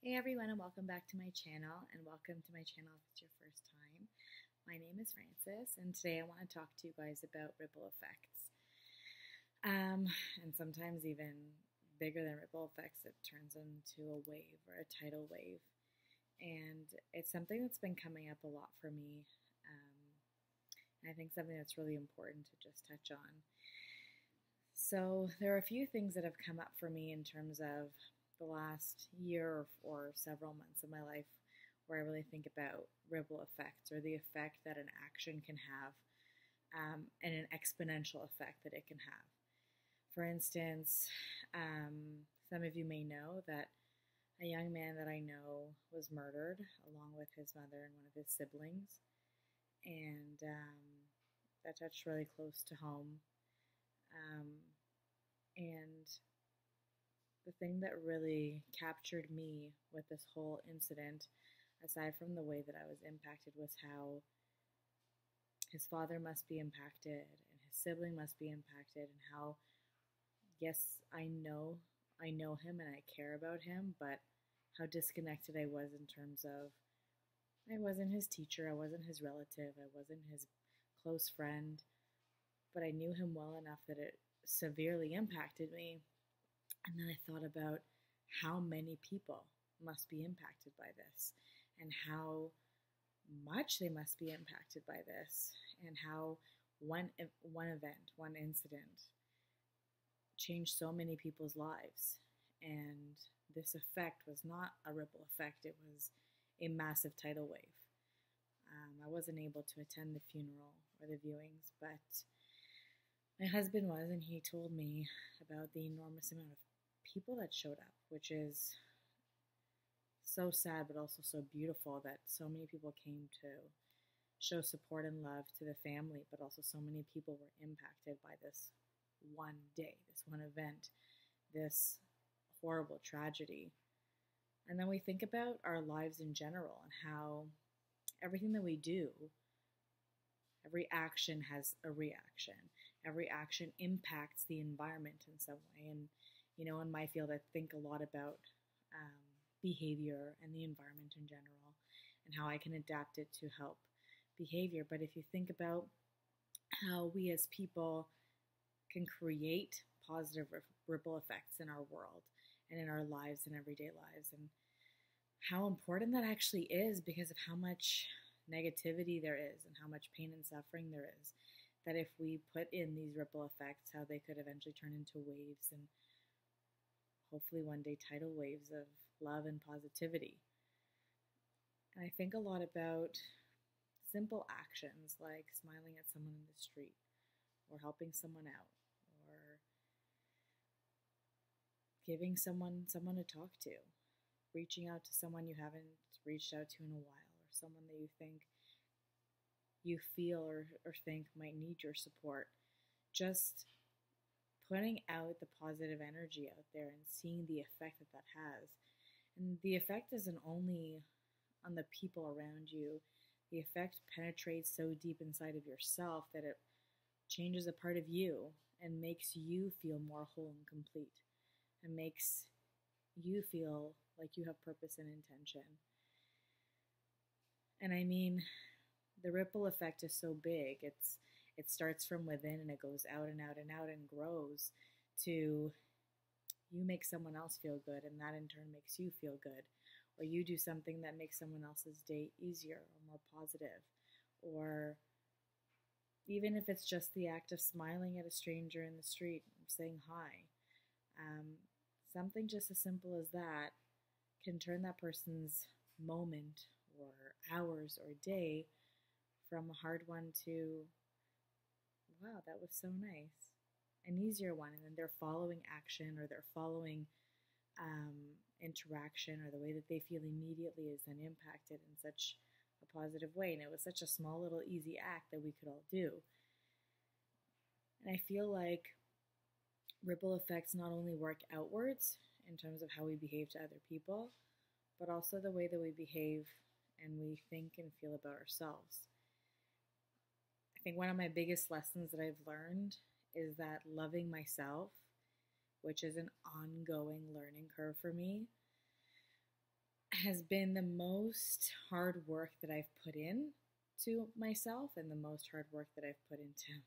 Hey everyone, and welcome back to my channel, and welcome to my channel if it's your first time. My name is Frances, and today I want to talk to you guys about ripple effects. And sometimes even bigger than ripple effects, it turns into a wave or a tidal wave. And it's something that's been coming up a lot for me, and I think something that's really important to just touch on. So there are a few things that have come up for me in terms of the last year or several months of my life where I really think about ripple effects or the effect that an action can have, and an exponential effect that it can have. For instance, some of you may know that a young man that I know was murdered along with his mother and one of his siblings, and that touched really close to home. Um, and the thing that really captured me with this whole incident, aside from the way that I was impacted, was how his father must be impacted and his sibling must be impacted, and how, yes, I know him and I care about him, but how disconnected I was in terms of I wasn't his teacher, I wasn't his relative, I wasn't his close friend, but I knew him well enough that it severely impacted me. And then I thought about how many people must be impacted by this, and how much they must be impacted by this, and how one event, one incident changed so many people's lives. And this effect was not a ripple effect, it was a massive tidal wave. I wasn't able to attend the funeral or the viewings, but my husband was, and he told me about the enormous amount of people that showed up, which is so sad but also so beautiful that so many people came to show support and love to the family, but also so many people were impacted by this one day, this one event, this horrible tragedy. And then we think about our lives in general and how everything that we do, every action has a reaction. Every action impacts the environment in some way. And, in my field, I think a lot about behavior and the environment in general and how I can adapt it to help behavior. But if you think about how we as people can create positive ripple effects in our world and in our lives and everyday lives, and how important that actually is because of how much negativity there is and how much pain and suffering there is, that if we put in these ripple effects, how they could eventually turn into waves, and hopefully one day tidal waves of love and positivity. And I think a lot about simple actions like smiling at someone in the street, or helping someone out, or giving someone to talk to, reaching out to someone you haven't reached out to in a while, or someone that you think you feel or think might need your support. Just putting out the positive energy out there and seeing the effect that that has. And the effect isn't only on the people around you, the effect penetrates so deep inside of yourself that it changes a part of you and makes you feel more whole and complete, and makes you feel like you have purpose and intention. And I mean, the ripple effect is so big. It starts from within and it goes out and out and out and grows to you make someone else feel good, and that in turn makes you feel good. Or you do something that makes someone else's day easier or more positive. Or even if it's just the act of smiling at a stranger in the street, saying hi. Something just as simple as that can turn that person's moment or hours or day from a hard one to, wow, that was so nice, an easier one. And then their following action or their following interaction or the way that they feel immediately is then impacted in such a positive way. And it was such a small little easy act that we could all do. And I feel like ripple effects not only work outwards in terms of how we behave to other people, but also the way that we behave and we think and feel about ourselves. I think one of my biggest lessons that I've learned is that loving myself, which is an ongoing learning curve for me, has been the most hard work that I've put in to myself, and the most hard work that I've put into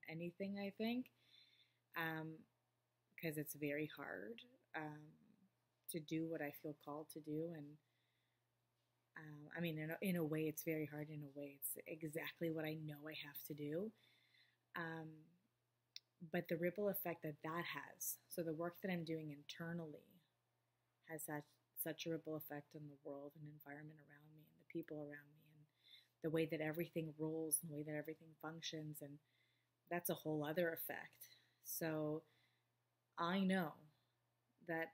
anything, I think, because it's very hard to do what I feel called to do. And I mean, in a way, it's very hard. In a way, it's exactly what I know I have to do. But the ripple effect that has, so the work that I'm doing internally has such a ripple effect on the world and environment around me and the people around me and the way that everything rolls and the way that everything functions. And that's a whole other effect. So I know that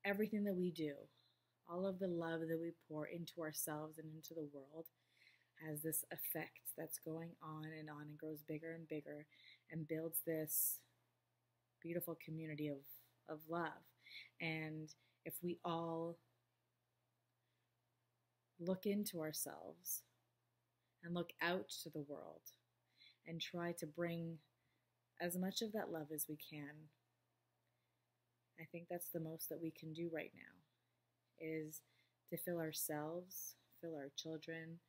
everything that we do, all of the love that we pour into ourselves and into the world, has this effect that's going on and grows bigger and bigger and builds this beautiful community of love. And if we all look into ourselves and look out to the world and try to bring as much of that love as we can, I think that's the most that we can do right now, is to fill ourselves, fill our children,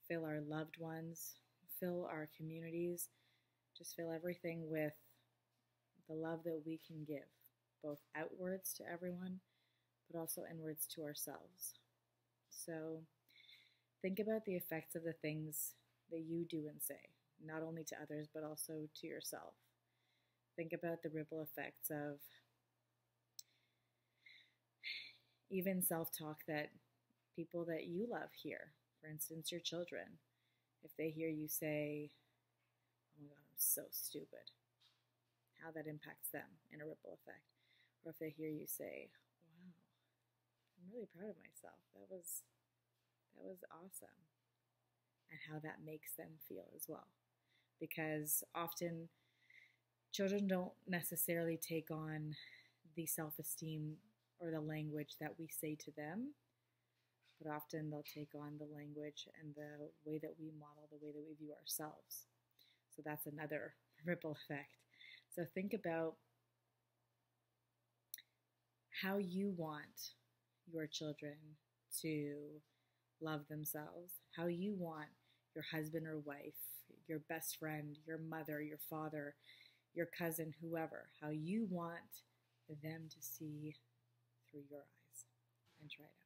fill our loved ones, fill our communities, just fill everything with the love that we can give, both outwards to everyone, but also inwards to ourselves. So think about the effects of the things that you do and say, not only to others, but also to yourself. Think about the ripple effects of even self-talk that people that you love hear. For instance, your children. If they hear you say, "Oh my God, I'm so stupid," how that impacts them in a ripple effect. Or if they hear you say, "Wow, I'm really proud of myself. That was awesome." And how that makes them feel as well. Because often children don't necessarily take on the self-esteem or the language that we say to them, but often they'll take on the language and the way that we model, the way that we view ourselves. So that's another ripple effect. So think about how you want your children to love themselves, how you want your husband or wife, your best friend, your mother, your father, your cousin, whoever, how you want them to see through your eyes, and try it out.